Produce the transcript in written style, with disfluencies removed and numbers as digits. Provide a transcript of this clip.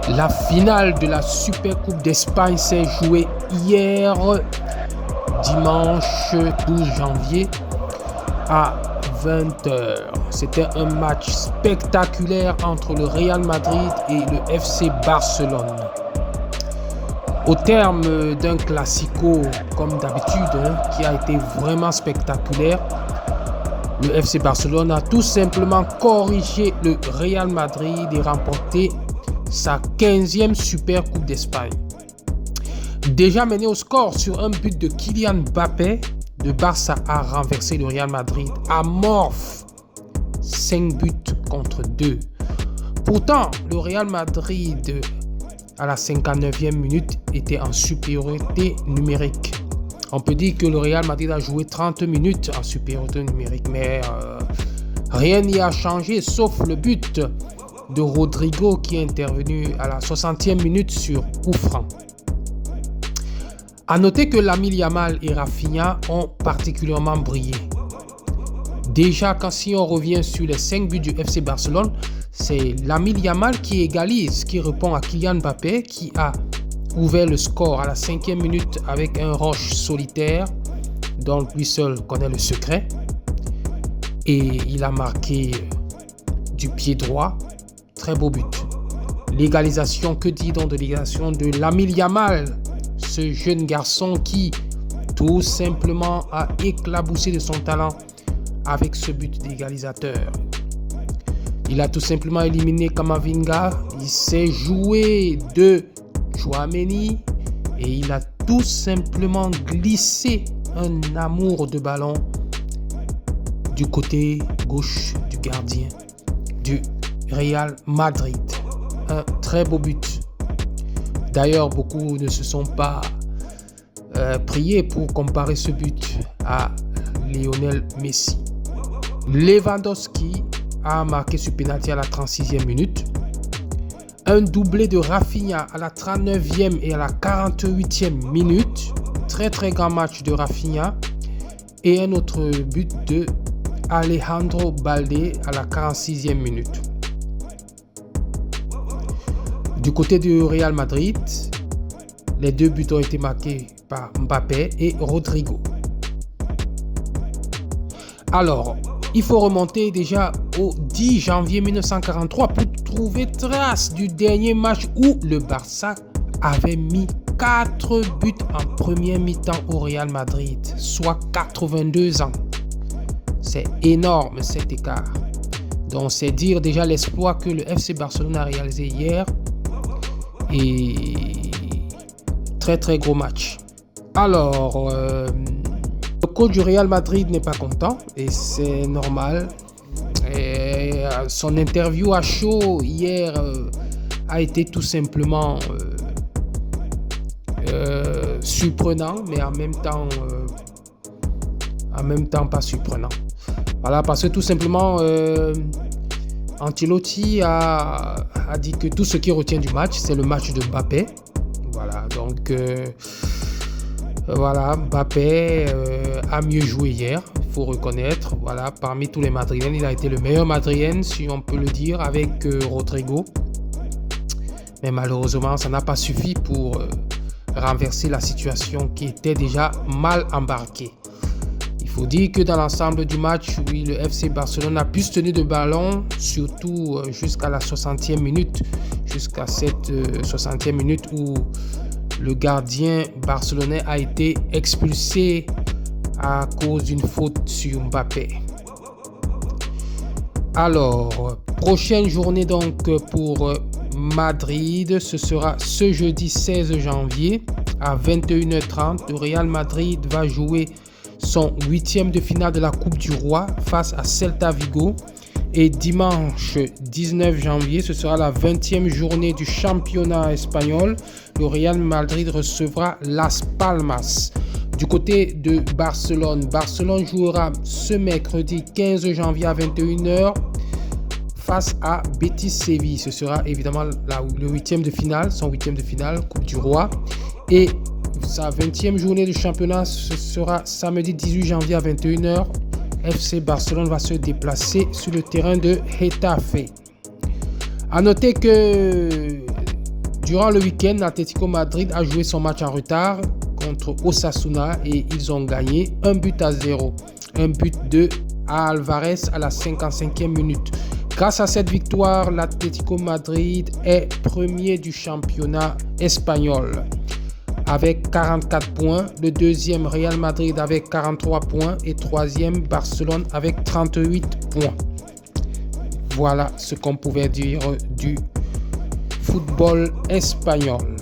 La finale de la Super Coupe d'Espagne s'est jouée hier, dimanche 12 janvier à 20h. C'était un match spectaculaire entre le Real Madrid et le FC Barcelone. Au terme d'un classico, comme d'habitude, qui a été vraiment spectaculaire, le FC Barcelone a tout simplement corrigé le Real Madrid et remporté sa 15e Super Coupe d'Espagne. Déjà mené au score sur un but de Kylian Mbappé, le Barça a renversé le Real Madrid à Morph, 5 buts contre 2. Pourtant, le Real Madrid, à la 59e minute, était en supériorité numérique. On peut dire que le Real Madrid a joué 30 minutes en supériorité numérique, mais rien n'y a changé sauf le but de Rodrigo qui est intervenu à la 60e minute sur coup franc. A noter que Lamine Yamal et Rafinha ont particulièrement brillé. Déjà, si on revient sur les 5 buts du FC Barcelone, c'est Lamine Yamal qui égalise, qui répond à Kylian Mbappé, qui a ouvert le score à la 5e minute avec un rush solitaire dont lui seul connaît le secret. Et il a marqué du pied droit. Très beau but. L'égalisation, que dit donc de l'égalisation de Lamine Yamal, ce jeune garçon qui tout simplement a éclaboussé de son talent avec ce but d'égalisateur. Il a tout simplement éliminé Camavinga, il s'est joué de Tchouaméni et il a tout simplement glissé un amour de ballon du côté gauche du gardien du Real Madrid. Un très beau but. D'ailleurs, beaucoup ne se sont pas priés pour comparer ce but à Lionel Messi. Lewandowski a marqué ce penalty à la 36e minute. Un doublé de Rafinha à la 39e et à la 48e minute. Très très grand match de Rafinha. Et un autre but de Alejandro Balde à la 46e minute. Du côté du Real Madrid, les 2 buts ont été marqués par Mbappé et Rodrigo. Alors, il faut remonter déjà au 10 janvier 1943 pour trouver trace du dernier match où le Barça avait mis 4 buts en première mi-temps au Real Madrid, soit 82 ans. C'est énorme cet écart. Donc c'est dire déjà l'exploit que le FC Barcelone a réalisé hier. Et très très gros match. Alors, le coach du Real Madrid n'est pas content et c'est normal. Et, son interview à chaud hier a été tout simplement surprenant, mais en même temps pas surprenant. Voilà, parce que tout simplement Ancelotti a dit que tout ce qui retient du match, c'est le match de Mbappé. Voilà, donc Mbappé a mieux joué hier, il faut reconnaître. Voilà, parmi tous les Madriens, il a été le meilleur Madrien, si on peut le dire, avec Rodrigo. Mais malheureusement, ça n'a pas suffi pour renverser la situation qui était déjà mal embarquée. Il faut dire que dans l'ensemble du match, oui, le FC Barcelone a pu se tenir de ballon, surtout jusqu'à la 60e minute, jusqu'à cette 60e minute où le gardien barcelonais a été expulsé à cause d'une faute sur Mbappé. Alors, prochaine journée donc pour Madrid, ce sera ce jeudi 16 janvier à 21h30. Le Real Madrid va jouer son 8e de finale de la Coupe du Roi face à Celta Vigo. Et dimanche 19 janvier, ce sera la 20e journée du championnat espagnol. Le Real Madrid recevra Las Palmas. Du côté de Barcelone, Barcelone jouera ce mercredi 15 janvier à 21h face à Betis Séville. Ce sera évidemment le 8e de finale, son 8e de finale, Coupe du Roi. Et sa 20e journée de championnat, ce sera samedi 18 janvier à 21h. FC Barcelone va se déplacer sur le terrain de Getafe. A noter que Durant le week-end, l'Atlético Madrid a joué son match en retard contre Osasuna et ils ont gagné 1-0. Un but de Alvarez à la 55e minute. Grâce à cette victoire, l'Atlético Madrid est premier du championnat espagnol avec 44 points. Le deuxième, Real Madrid avec 43 points et troisième, Barcelone avec 38 points. Voilà ce qu'on pouvait dire du football espagnol.